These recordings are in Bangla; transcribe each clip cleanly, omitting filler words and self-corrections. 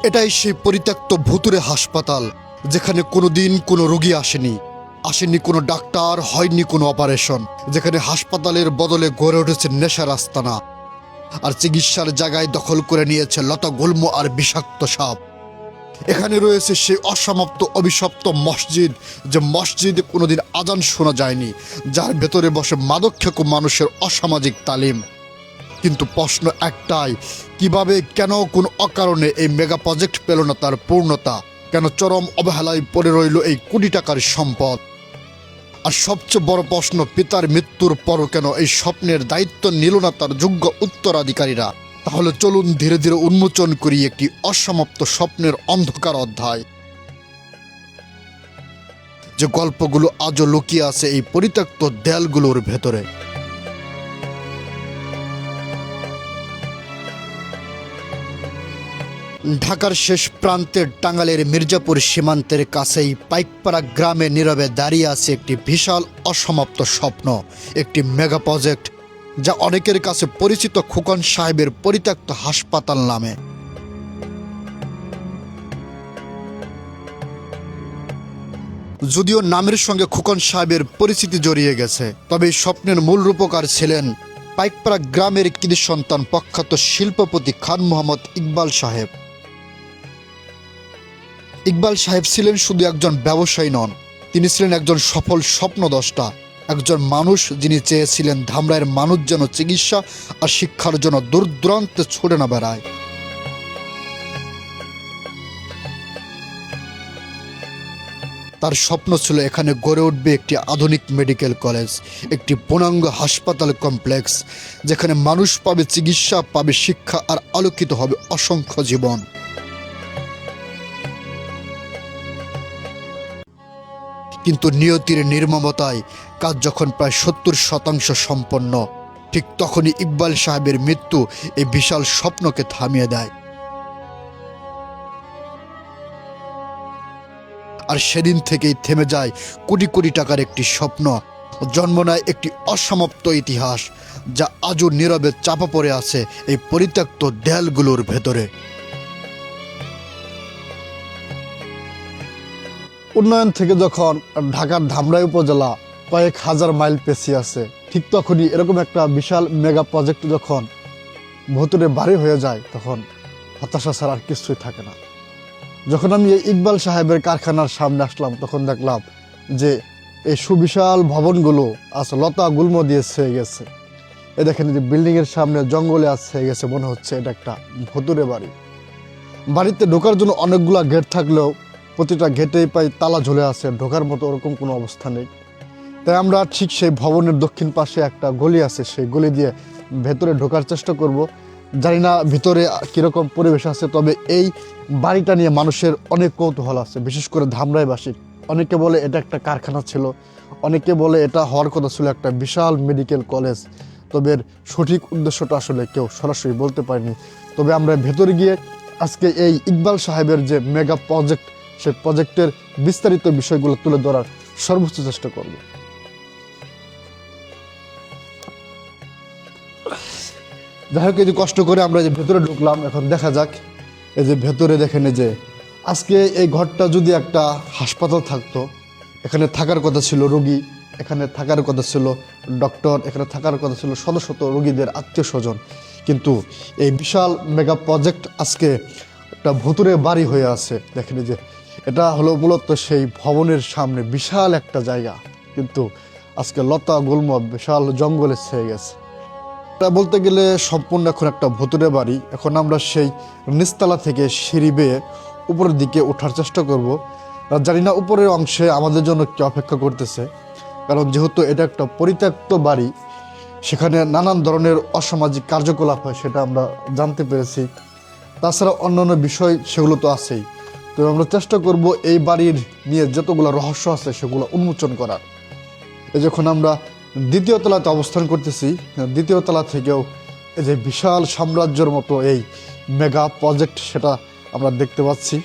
এটাই সেই পরিত্যক্ত ভুতুড়ে হাসপাতাল, যেখানে কোনোদিন কোনো রোগী আসেনি কোনো ডাক্তার, হয়নি কোনো অপারেশন, যেখানে হাসপাতালের বদলে গড়ে উঠেছে নেশার আস্তানা, আর চিকিৎসার জায়গায় দখল করে নিয়েছে লতা গুল্ম আর বিষাক্ত সাপ। এখানে রয়েছে সেই অসমাপ্ত অভিশপ্ত মসজিদ, যে মসজিদে কোনোদিন আজান শোনা যায়নি, যার ভেতরে বসে মাদকখেকো মানুষের অসামাজিক তালিম। কিন্তু প্রশ্ন একটাই, কিভাবে, কেন, কোন অকারণে এই মেগা প্রজেক্ট পেল না তার পূর্ণতা? কেন চরম অবহেলায় পড়ে রইল এই কোটি টাকার সম্পদ? আর সবচেয়ে বড় প্রশ্ন, পিতার মৃত্যুর পরও কেন এই স্বপ্নের দায়িত্ব নিল না তার যোগ্য উত্তরাধিকারীরা? তাহলে চলুন ধীরে ধীরে উন্মোচন করি একটি অসমাপ্ত স্বপ্নের অন্ধকার অধ্যায়, যে গল্পগুলো আজও লুকিয়ে আছে এই পরিত্যক্ত দেয়ালগুলোর ভেতরে। ঢাকার শেষ প্রান্তের টাঙ্গাইলের মির্জাপুর সীমান্তের কাছেই পাইকপাড়া গ্রামে নীরবে দাঁড়িয়ে আছে একটি বিশাল অসমাপ্ত স্বপ্ন, একটি মেগা প্রজেক্ট, যা অনেকের কাছে পরিচিত খোকন সাহেবের পরিত্যক্ত হাসপাতাল নামে। যদিও নামের সঙ্গে খোকন সাহেবের পরিচিতি জড়িয়ে গেছে, তবে এই স্বপ্নের মূল রূপকার ছিলেন পাইকপাড়া গ্রামের কৃতি সন্তান প্রখ্যাত শিল্পপতি খান মোহাম্মদ ইকবাল সাহেব। ইকবাল সাহেব ছিলেন শুধু একজন ব্যবসায়ী নন, তিনি ছিলেন একজন সফল স্বপ্নদ্রষ্টা, একজন মানুষ যিনি চেয়েছিলেন ধামরাইয়ের মানুষ যেন চিকিৎসা আর শিক্ষার জন্য দূর দূরান্তে ছুটে না বেড়ায়। তার স্বপ্ন ছিল এখানে গড়ে উঠবে একটি আধুনিক মেডিকেল কলেজ, একটি পূর্ণাঙ্গ হাসপাতাল কমপ্লেক্স, যেখানে মানুষ পাবে চিকিৎসা, পাবে শিক্ষা, আর আলোকিত হবে অসংখ্য জীবন। কিন্তু নিয়তির নির্মমতায় কাজ যখন প্রায় 70% সম্পন্ন, ঠিক তখনই ইকবাল সাহেবের মৃত্যু এই বিশাল স্বপ্নকে থামিয়ে দেয়। আর সেদিন থেকেই থেমে যায় কোটি কোটি টাকার একটি স্বপ্ন, জন্ম নেয় একটি অসমাপ্ত ইতিহাস, যা আজও নীরবে চাপা পড়ে আছে এই পরিত্যক্ত দেয়ালগুলোর ভেতরে। উন্নয়ন থেকে যখন ঢাকার ধামরাই উপজেলা কয়েক হাজার মাইল পেছিয়ে আছে, ঠিক তখনই এরকম একটা বিশাল মেগা প্রজেক্ট যখন ভুতুড়ে বাড়ি হয়ে যায়, তখন হতাশা ছাড়া আর কিছুই থাকে না। যখন আমি এই ইকবাল সাহেবের কারখানার সামনে আসলাম, তখন দেখলাম যে এই সুবিশাল ভবনগুলো আজ লতা গুল্ম দিয়ে ছেয়ে গেছে। এ দেখেন যে বিল্ডিংয়ের সামনে জঙ্গলে আজ ছেয়ে গেছে, মনে হচ্ছে এটা একটা ভুতুড়ে বাড়ি। বাড়িতে ঢোকার জন্য অনেকগুলা গেট থাকলেও প্রতিটা গেটেই পাই তালা ঝুলে আছে, ঢোকার মতো ওরকম কোনো অবস্থা নেই। তাই আমরা ঠিক সেই ভবনের দক্ষিণ পাশে একটা গলি আছে, সেই গলি দিয়ে ভেতরে ঢোকার চেষ্টা করব। জানি না ভিতরে কীরকম পরিবেশ আছে, তবে এই বাড়িটা নিয়ে মানুষের অনেক কৌতূহল আছে, বিশেষ করে ধামরাইবাসীর। অনেকে বলে এটা একটা কারখানা ছিল, অনেকে বলে এটা হওয়ার কথা ছিল একটা বিশাল মেডিকেল কলেজ। তবে এর সঠিক উদ্দেশ্যটা আসলে কেউ সরাসরি বলতে পারেনি। তবে আমরা ভেতরে গিয়ে আজকে এই ইকবাল সাহেবের যে মেগা প্রজেক্ট, সেই প্রজেক্টের বিস্তারিত বিষয়গুলো তুলে ধরার সর্বোচ্চ চেষ্টা করব। যাই হোক, এই যে কষ্ট করে আমরা যে ভেতরে ঢুকলাম, এখন দেখা যাক। এই যে ভেতরে দেখেন, যে আজকে এই ঘরটা যদি একটা হাসপাতাল থাকতো, এখানে থাকার কথা ছিল রোগী, এখানে থাকার কথা ছিল ডক্টর, এখানে থাকার কথা ছিল শত শত রোগীদের আত্মীয় স্বজন। কিন্তু এই বিশাল মেগা প্রজেক্ট আজকে একটা ভুতুরে বাড়ি হয়ে আছে। দেখেন যে এটা হলো মূলত সেই ভবনের সামনে বিশাল একটা জায়গা, কিন্তু আজকে লতা গুল্ম বিশাল জঙ্গলে ছেয়ে গেছে। এটা বলতে গেলে সম্পূর্ণ এখন একটা ভুতুরে বাড়ি। এখন আমরা সেই নিচতলা থেকে সিঁড়ি বেয়ে উপরের দিকে ওঠার চেষ্টা করব। জানি না উপরের অংশে আমাদের জন্য কি অপেক্ষা করতেছে, কারণ যেহেতু এটা একটা পরিত্যক্ত বাড়ি, সেখানে নানান ধরনের অসামাজিক কার্যকলাপ হয়, সেটা আমরা জানতে পেরেছি। তাছাড়া অন্যান্য বিষয় সেগুলো তো আছেই। তো আমরা চেষ্টা করব এই বাড়ির নিয়ে যতগুলো রহস্য আছে সেগুলো উন্মোচন করার। এই যখন আমরা দ্বিতীয় তলাতে অবস্থান করতেছি, দ্বিতীয় তলা থেকেও এই যে বিশাল সাম্রাজ্যের মতো এই মেগা প্রজেক্ট, সেটা আমরা দেখতে পাচ্ছি।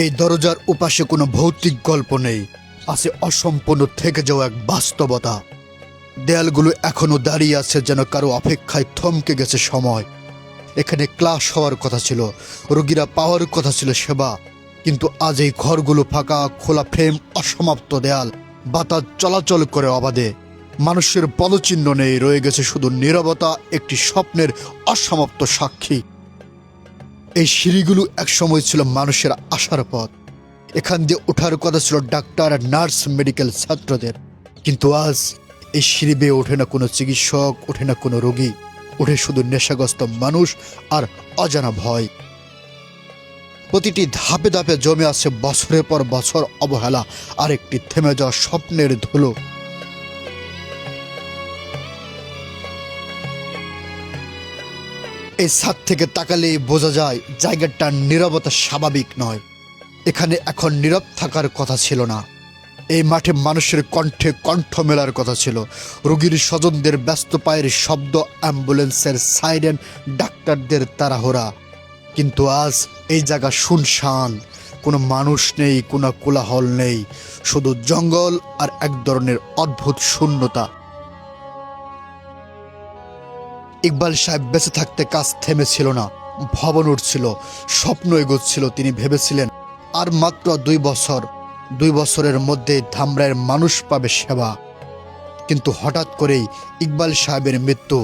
এই দরজার উপাশে কোনো ভৌতিক গল্প নেই, আছে অসম্পূর্ণ থেকে যাওয়া এক বাস্তবতা। দেয়ালগুলো এখনো দাঁড়িয়ে আছে, যেন কারো অপেক্ষায় থমকে গেছে সময়। এখানে ক্লাস হওয়ার কথা ছিল, রোগীরা পাওয়ার কথা ছিল সেবা, কিন্তু আজ এই ঘরগুলো ফাঁকা, খোলা ফ্রেম, অসমাপ্ত দেয়াল, বাতাস চলাচল করে অবাধে। মানুষের পদচিহ্ন নেই, রয়ে গেছে শুধু নীরবতা, একটি স্বপ্নের অসমাপ্ত সাক্ষী। এই সিঁড়িগুলো একসময় ছিল মানুষের আসার পথ। এখান দিয়ে ওঠার কথা ছিল ডাক্তার, নার্স, মেডিকেল ছাত্রদের, কিন্তু আজ এই সিঁড়ি বেয়ে ওঠে না কোনো চিকিৎসক, ওঠে না কোনো রোগী, ওঠে শুধু নেশাগ্রস্ত মানুষ আর অজানা ভয়। প্রতিটি ধাপে ধাপে জমে আছে বছরের পর বছর অবহেলা আর একটি থেমে যাওয়া স্বপ্নের ধুলো। এই ছাদ থেকে তাকালেই বোঝা যায় জায়গাটার নীরবতা স্বাভাবিক নয়। এখানে এখন নীরব থাকার কথা ছিল না। এই মাঠে মানুষের কণ্ঠে কণ্ঠ মেলার কথা ছিল, রোগীর স্বজনদের ব্যস্ত পায়ের শব্দ, অ্যাম্বুলেন্সের সাইরেন, ডাক্তারদের তাড়াহুড়া। কিন্তু আজ এই জায়গা শুনশান, কোনো মানুষ নেই, কোনো কোলাহল নেই, শুধু জঙ্গল আর এক ধরনের অদ্ভুত শূন্যতা। ইকবাল সাহেব বেঁচে থাকতে কাজ থেমেছিল না, ভবন উঠছিল, স্বপ্ন এগোচ্ছিল। তিনি ভেবেছিলেন আর মাত্র 2 বছরের মধ্যে ধামরাইয়ের মানুষ পাবে সেবা। কিন্তু হঠাৎ করেই ইকবাল সাহেবের মৃত্যু,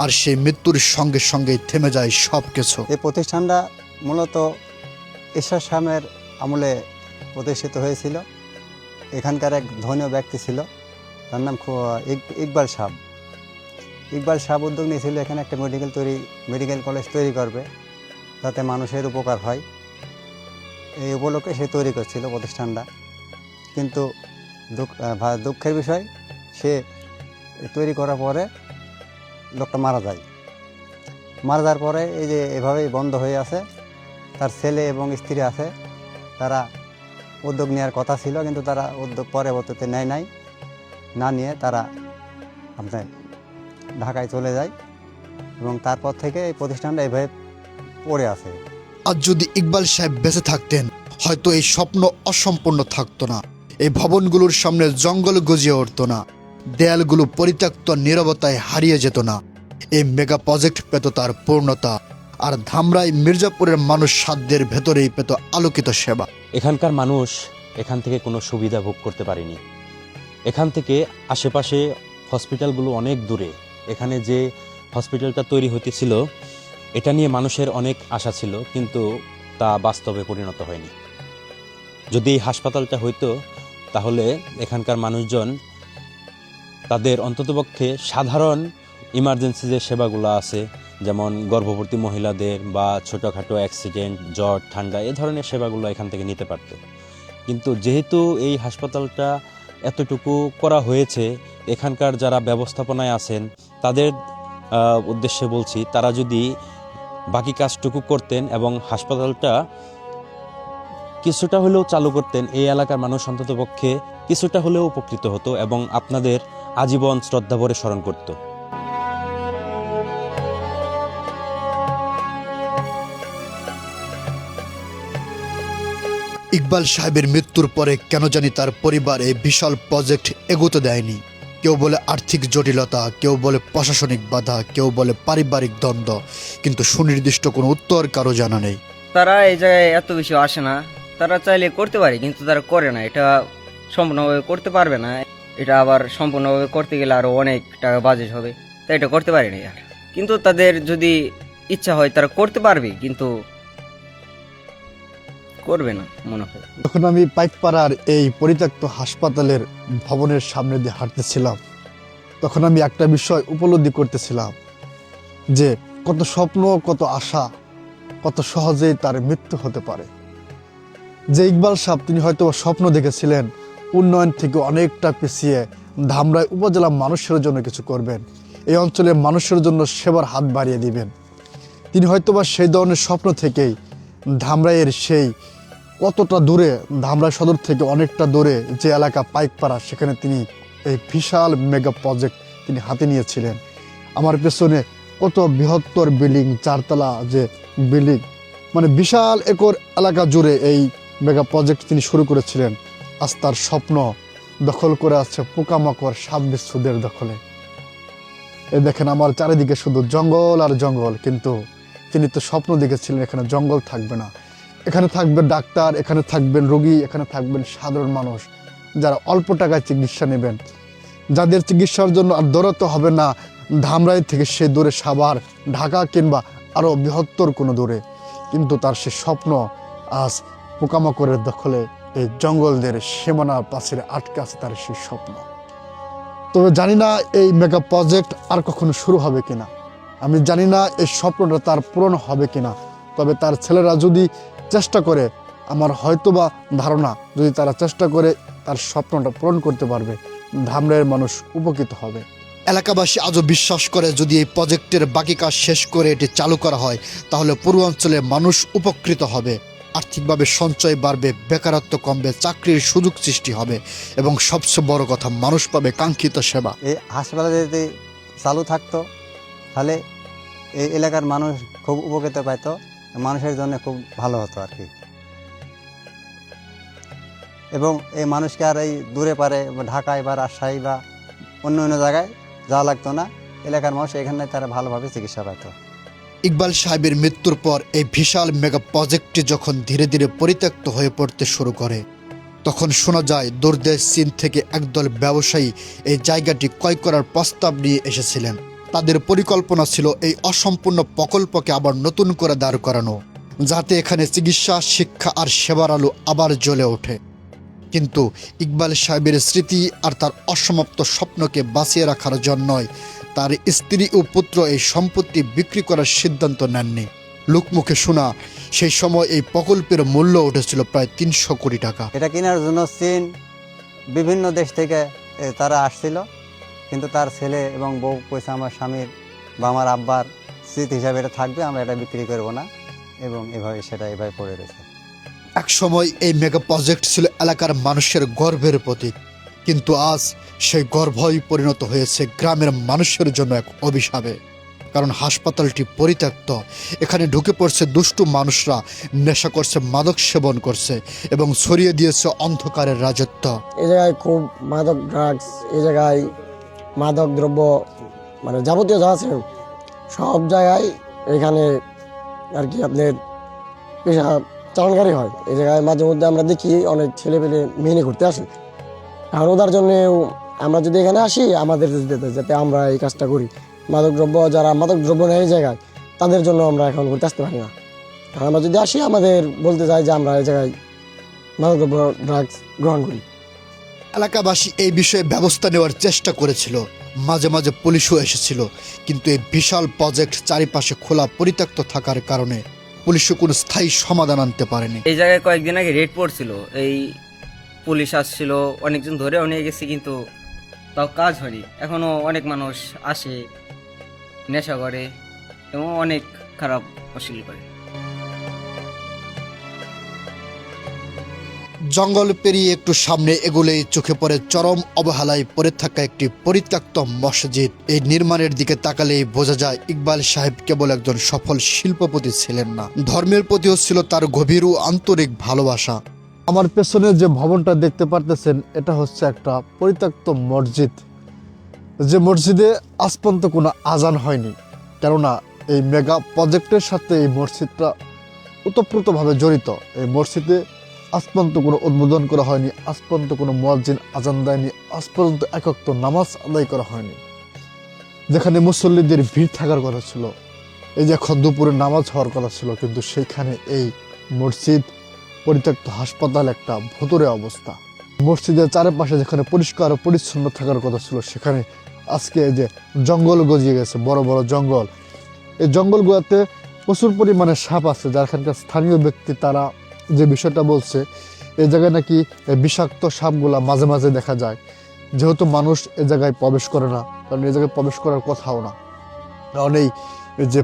আর সেই মৃত্যুর সঙ্গে সঙ্গেই থেমে যায় সব কিছু। এই প্রতিষ্ঠানটা মূলত ঈশ্বর শামের আমলে প্রতিষ্ঠিত হয়েছিল। এখানকার এক ধনীয় ব্যক্তি ছিল, তার নাম ইকবাল সাহেব। ইকবাল সাহেব উদ্যোগ নিয়েছিল এখানে একটা মেডিকেল কলেজ তৈরি করবে, যাতে মানুষের উপকার হয়। এই উপলক্ষে সে তৈরি করছিল প্রতিষ্ঠানটা। কিন্তু দুঃখের বিষয়, সে তৈরি করার পরে লোকটা মারা যায়। মারা যাওয়ার পরে এই যে এভাবেই বন্ধ হয়ে আছে। তার ছেলে এবং স্ত্রী আছে, তারা উদ্যোগ নেওয়ার কথা ছিল, কিন্তু তারা উদ্যোগ পরবর্তীতে না নিয়ে তারা আপনার ঢাকায় চলে যায়, এবং তারপর থেকে এই প্রতিষ্ঠানটা এভাবে পড়ে আছে। আজ যদি ইকবাল সাহেব বেঁচে থাকতেন, হয়তো এই স্বপ্ন অসম্পূর্ণ থাকতো না। এই ভবনগুলোর সামনে জঙ্গল গজিয়ে উঠতো না, দেয়ালগুলো পরিত্যক্ত নীরবতায় হারিয়ে যেত না। এই মেগা প্রজেক্ট পেত তার পূর্ণতা, আর ধামরাই মির্জাপুরের মানুষ সাধ্যের ভেতরেই পেত আলোকিত সেবা। এখানকার মানুষ এখান থেকে কোনো সুবিধা ভোগ করতে পারেনি। এখান থেকে আশেপাশে হসপিটালগুলো অনেক দূরে। এখানে যে হসপিটালটা তৈরি হতেছিল, এটা নিয়ে মানুষের অনেক আশা ছিল, কিন্তু তা বাস্তবে পরিণত হয়নি। যদি এই হাসপাতালটা হইতো, তাহলে এখানকার মানুষজন তাদের অন্ততপক্ষে সাধারণ ইমার্জেন্সি যে সেবাগুলো আছে, যেমন গর্ভবতী মহিলাদের বা ছোটোখাটো অ্যাক্সিডেন্ট, জ্বর, ঠান্ডা, এ ধরনের সেবাগুলো এখান থেকে নিতে পারত। কিন্তু যেহেতু এই হাসপাতালটা এতটুকু করা হয়েছে, এখানকার যারা ব্যবস্থাপনায় আছেন তাদের উদ্দেশ্যে বলছি, তারা যদি বাকি কাজটুকু করতেন এবং হাসপাতালটা কিছুটা হলেও চালু করতেন, এই এলাকার মানুষ অন্ততপক্ষে কিছুটা হলেও উপকৃত হতো এবং আপনাদের আজীবন শ্রদ্ধা ভরে স্মরণ করত। ইকবাল সাহেবের মৃত্যুর পরে কেন জানি তার পরিবার এই বিশাল প্রজেক্ট এগোতে দেয়নি। কেউ বলে আর্থিক জটিলতা, কেউ বলে প্রশাসনিক বাধা, কেউ বলে পারিবারিক দ্বন্দ্ব, কিন্তু সুনির্দিষ্ট কোনো উত্তর কারো জানা নেই। তারা এই জায়গায় এত বেশি আসে না। তারা চাইলে করতে পারে, কিন্তু তারা করে না। এটা সম্পূর্ণভাবে করতে পারবে না। এটা আবার সম্পূর্ণভাবে করতে গেলে আরো অনেক টাকা বাজেট হবে, তাই এটা করতে পারেনি আর। কিন্তু তাদের যদি ইচ্ছা হয় তারা করতে পারবে, কিন্তু করবে না মনে হয়। তখন আমি পাইকপাড়ার এই পরিত্যক্ত হাসপাতালের ভবনের সামনে দিয়ে হাঁটতেছিলাম, তখন আমি একটা বিষয় উপলব্ধি করতেছিলাম যে কত স্বপ্ন, কত আশা, কত সহজেই তার মৃত্যু হতে পারে। যে ইকবাল সাহেব, তিনি হয়তো স্বপ্ন দেখেছিলেন উন্নয়ন থেকে অনেকটা পিছিয়ে ধামরাই উপজেলা মানুষের জন্য কিছু করবেন, এই অঞ্চলের মানুষের জন্য সেবার হাত বাড়িয়ে দিবেন। তিনি হয়তোবা সেই ধরনের স্বপ্ন থেকেই ধামরাইয়ের সেই কতটা দূরে, ধামরাই সদর থেকে অনেকটা দূরে যে এলাকা পাইকপাড়া, সেখানে তিনি এই বিশাল মেগা প্রজেক্ট তিনি হাতে নিয়েছিলেন। আমার পেছনে কত বৃহত্তর বিল্ডিং, 4 তলা যে বিল্ডিং, মানে বিশাল একর এলাকা জুড়ে এই মেগা প্রজেক্ট তিনি শুরু করেছিলেন। আজ তার স্বপ্ন দখল করে আছে পোকামাকড় সাপ বিচ্ছুদের দখলে। এই দেখেন আমার চারিদিকে শুধু জঙ্গল আর জঙ্গল, কিন্তু তিনি তো স্বপ্ন দেখেছিলেন এখানে জঙ্গল থাকবে না, এখানে থাকবে ডাক্তার, এখানে থাকবেন রোগী, এখানে থাকবেন সাধারণ মানুষ যারা অল্প টাকায় চিকিৎসা নেবেন, যাদের চিকিৎসার জন্য আর দৌড়াতে হবে না ধামরাই থেকে সে দূরে সাভার, ঢাকা কিংবা আরও বৃহত্তর কোনো দূরে। কিন্তু তার সে স্বপ্ন আজ পোকামাকড়ের দখলে এই জঙ্গলদের সীমানার পাশে আটকে আছে তার সেই স্বপ্ন। তবে জানি না এই মেগা প্রজেক্ট আর কখনো শুরু হবে কিনা, আমি জানি না এই স্বপ্নটা তার পূরণ হবে কিনা। তবে তার ছেলেরা যদি চেষ্টা করে, আমার হয়তোবা ধারণা যদি তারা চেষ্টা করে তার স্বপ্নটা পূরণ করতে পারবে, ধামরাইয়ের মানুষ উপকৃত হবে। এলাকাবাসী আজও বিশ্বাস করে যদি এই প্রজেক্টের বাকি কাজ শেষ করে এটি চালু করা হয় তাহলে পূর্বাঞ্চলে মানুষ উপকৃত হবে, আর্থিকভাবে সঞ্চয় বাড়বে, বেকারত্ব কমবে, চাকরির সুযোগ সৃষ্টি হবে এবং সবচেয়ে বড় কথা মানুষ পাবে কাঙ্ক্ষিত সেবা। এই হাসপাতাল যদি চালু থাকতো তাহলে এই এলাকার মানুষ খুব উপকৃত পাইতো, মানুষের জন্য খুব ভালো হতো আর কি। এবং এই মানুষকে আর এই দূরে পারে ঢাকায় বা রাজশাহী বা অন্য অন্য জায়গায় যাওয়া লাগতো না, এলাকার মানুষ এখানে তারা ভালোভাবে চিকিৎসা পাইত। ইকবাল সাহেবের মৃত্যুর পর এই বিশাল মেগা প্রজেক্টটি যখন ধীরে ধীরে পরিত্যক্ত হয়ে পড়তে শুরু করে তখন শোনা যায় দূরদেশ চীন থেকে একদল ব্যবসায়ী এই জায়গাটি ক্রয় করার প্রস্তাব নিয়ে এসেছিলেন। তাদের পরিকল্পনা ছিল এই অসম্পূর্ণ প্রকল্পকে আবার নতুন করে দাঁড় করানো, যাতে এখানে চিকিৎসা, শিক্ষা আর সেবার আলো আবার জ্বলে ওঠে। কিন্তু ইকবাল সাহেবের স্মৃতি আর তার অসমাপ্ত স্বপ্নকে বাঁচিয়ে রাখার জন্যই তার স্ত্রী ও পুত্র এই সম্পত্তি বিক্রি করার সিদ্ধান্ত নেননি। লোকমুখে শোনা সেই সময় এই প্রকল্পের মূল্য উঠেছিল প্রায় 300 কোটি টাকা। এটা কেনার জন্য চীন বিভিন্ন দেশ থেকে তারা আসছিল, কিন্তু তার ছেলে এবং বউ কইছে আমার স্বামীর বা আমার আব্বার স্মৃতি হিসাবে এটা থাকবে, আমরা এটা বিক্রি করব না, এবং এভাবে পড়ে রয়েছে। এক সময় এই মেগা প্রজেক্ট ছিল এলাকার মানুষের গর্বের প্রতীক, কিন্তু আজ সেই গর্বই পরিণত হয়েছে গ্রামের মানুষের জন্য এক অভিশাপে। কারণ হাসপাতালটি পরিত্যক্ত, এখানে ঢুকে পড়ছে দুষ্টু মানুষরা, নেশা করছে, মাদক সেবন করছে এবং ছড়িয়ে দিয়েছে অন্ধকারের রাজত্ব। এই জায়গায় খুব মাদক ড্রাগস, এই জায়গায় মাদক দ্রব্য মানে যাবতীয় যা আছে সব জায়গায় এখানে আর কি আপনার পেশা চালানকারী হয়। এই জায়গায় মাঝে মধ্যে আমরা দেখি অনেক ছেলে পেলে মেনে ঘুরতে আসে, কারণ ওদের জন্য আমরা যদি এখানে আসি আমাদের যাতে আমরা এই কাজটা করি। যারা মাদক দ্রব্য নেয় এই জায়গায় তাদের জন্য আমরা এখন ঘুরতে আসতে পারি না, কারণ আমরা যদি আসি আমাদের বলতে চাই যে আমরা এই জায়গায় মাদক দ্রব্য ড্রাগস গ্রহণ করি। এলাকাবাসী এই বিষয়ে ব্যবস্থা নেওয়ার চেষ্টা করেছিল, মাঝে মাঝে পুলিশও এসেছিল, কিন্তু এই বিশাল প্রজেক্ট চারিপাশে খোলা পরিত্যক্ত থাকার কারণে পুলিশও কোনো স্থায়ী সমাধান আনতে পারেনি। এই জায়গায় কয়েকদিন আগে রেড পড়ছিল, এই পুলিশ আসছিল, অনেকজন ধরেও নিয়ে গেছে, কিন্তু তাও কাজ হয়নি। এখনো অনেক মানুষ আসে, নেশা করে এবং অনেক খারাপ অশ্লীল করে। জঙ্গল পেরিয়ে একটু সামনে এগুলেই চোখে পড়ে চরম অবহেলায় পড়ে থাকা একটি পরিত্যক্ত মসজিদ। এই নির্মাণের দিকে তাকালেই বোঝা যায় ইকবাল সাহেব কেবল একজন সফল শিল্পপতি ছিলেন না, ধর্মের প্রতিও ছিল তার গভীর ও আন্তরিক ভালোবাসা। আমার পেছনে যে ভবনটা দেখতে পারতেছেন এটা হচ্ছে একটা পরিত্যক্ত মসজিদ, যে মসজিদে আজ পর্যন্ত কোনো আজান হয়নি, কেননা এই মেগা প্রজেক্টের সাথে এই মসজিদটা ওতপ্রোতভাবে জড়িত। এই মসজিদে আজ পর্যন্ত কোনো উদ্বোধন করা হয়নি, আজ পর্যন্ত কোনো মুয়াজ্জিন আজান দেয়নি, আজ পর্যন্ত একক নামাজ আদায় করা হয়নি। যেখানে মুসল্লিদের ভিড় থাকার কথা ছিল, এই যে এখন দুপুরে নামাজ হওয়ার কথা ছিল, কিন্তু সেইখানে এই মসজিদ পরিত্যক্ত হাসপাতাল একটা ভুতুড়ে অবস্থা। মসজিদের চারপাশে যেখানে পরিষ্কার ও পরিচ্ছন্ন থাকার কথা ছিল সেখানে আজকে এই যে জঙ্গল গজিয়ে গেছে, বড় বড় জঙ্গল। এই জঙ্গলগুলোতে প্রচুর পরিমাণে সাপ আছে, যার এখানকার স্থানীয় ব্যক্তি তারা যে বিষয়টা বলছে, এই জায়গায় নাকি বিষাক্ত সাপগুলা মাঝে মাঝে দেখা যায়। যেহেতু মানুষ এ জায়গায় প্রবেশ করে না, কারণ এই জায়গায় প্রবেশ করার কথাও না, কারণ এই যে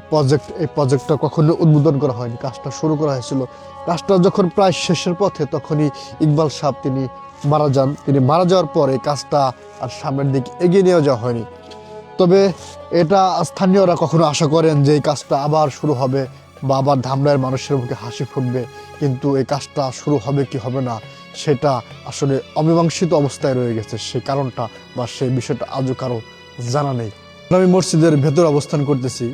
এই প্রজেক্টটা কখনো উদ্বোধন করা হয়নি, কাজটা শুরু করা হয়েছিল। কাজটা যখন প্রায় শেষের পথে তখনই ইকবাল সাহেব তিনি মারা যান। তিনি মারা যাওয়ার পর এই কাজটা আর সামনের দিকে এগিয়ে নিয়ে যাওয়া হয়নি। তবে এটা স্থানীয়রা কখনো আশা করেন যে এই কাজটা আবার শুরু হবে বা আবার ধামরাইয়ের মানুষের মুখে হাসি ফুটবে, কিন্তু এই কাজটা শুরু হবে কি হবে না সেটা আসলে অমীমাংসিত অবস্থায় রয়ে গেছে। সেই কারণটা বা সেই বিষয়টা আজও কারো জানা নেই। আমি মসজিদের ভেতর অবস্থান করতেছি।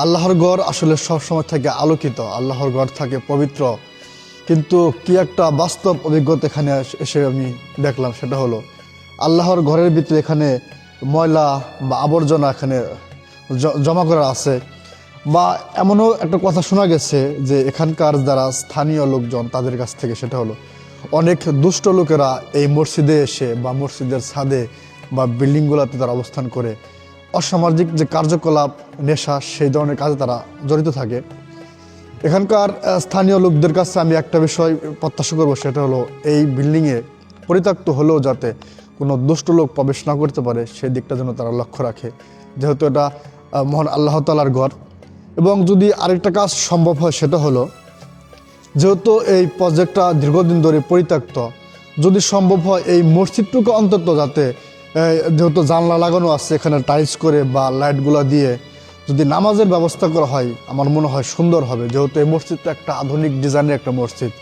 আল্লাহর ঘর আসলে সবসময় থাকে আলোকিত, আল্লাহর ঘর থাকে পবিত্র, কিন্তু কি একটা বাস্তব অভিজ্ঞতা এখানে এসে আমি দেখলাম, সেটা হলো আল্লাহর ঘরের ভিতরে এখানে ময়লা বা আবর্জনা এখানে জমা করা আছে। বা এমনও একটা কথা শোনা গেছে যে এখানকার যারা স্থানীয় লোকজন তাদের কাছ থেকে, সেটা হলো অনেক দুষ্ট লোকেরা এই মসজিদে এসে বা মসজিদের ছাদে বা বিল্ডিংগুলোতে তারা অবস্থান করে অসামাজিক যে কার্যকলাপ, নেশা, সেই ধরনের কাজে তারা জড়িত থাকে। এখানকার স্থানীয় লোকদের কাছে আমি একটা বিষয় প্রত্যাশা করবো, সেটা হলো এই বিল্ডিংয়ে পরিত্যক্ত হলেও যাতে কোনো দুষ্ট লোক প্রবেশ না করতে পারে সেই দিকটা যেন তারা লক্ষ্য রাখে, যেহেতু এটা মহান আল্লাহ তাআলার ঘর। এবং যদি আরেকটা কাজ সম্ভব হয়, সেটা হলো যেহেতু এই প্রজেক্টটা দীর্ঘদিন ধরে পরিত্যক্ত, যদি সম্ভব হয় এই মসজিদটুকু অন্তত যাতে যেহেতু জানলা লাগানো আছে এখানে টাইলস করে বা লাইটগুলো দিয়ে যদি নামাজের ব্যবস্থা করা হয়, আমার মনে হয় সুন্দর হবে। যেহেতু এই মসজিদটা একটা আধুনিক ডিজাইনের একটা মসজিদ,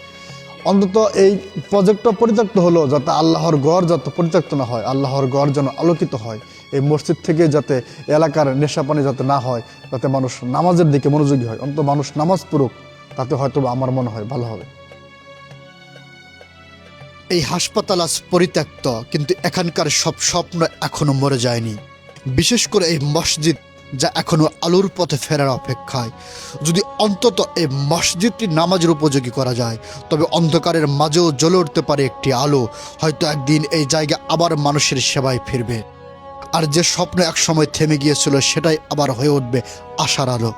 অন্তত এই প্রজেক্টটা পরিত্যক্ত হলো যাতে আল্লাহর ঘর যাতে পরিত্যক্ত না হয়, আল্লাহর ঘর যেন আলোকিত হয়। এই মসজিদ থেকে যাতে এলাকার নেশাপানি যাতে না হয়, যাতে মানুষ নামাজের দিকে মনোযোগী হয়, অন্তত মানুষ নামাজ পড়ুক, তাতে হয়তো আমার মনে হয় ভালো হবে। এই হাসপাতাল আজ পরিত্যক্ত, কিন্তু এখানকার সব স্বপ্ন এখনো মরে যায়নি। বিশেষ করে এই মসজিদ, যা এখনো আলোর পথে ফেরার অপেক্ষায়। যদি অন্তত এই মসজিদটি নামাজের উপযোগী করা যায়, তবে অন্ধকারের মাঝেও জ্বলে উঠতে পারে একটি আলো। হয়তো একদিন এই জায়গা আবার মানুষের সেবায় ফিরবে, আর যে স্বপ্ন একসময় থেমে গিয়েছিল সেটাই আবার হয়ে উঠবে আশার আলো।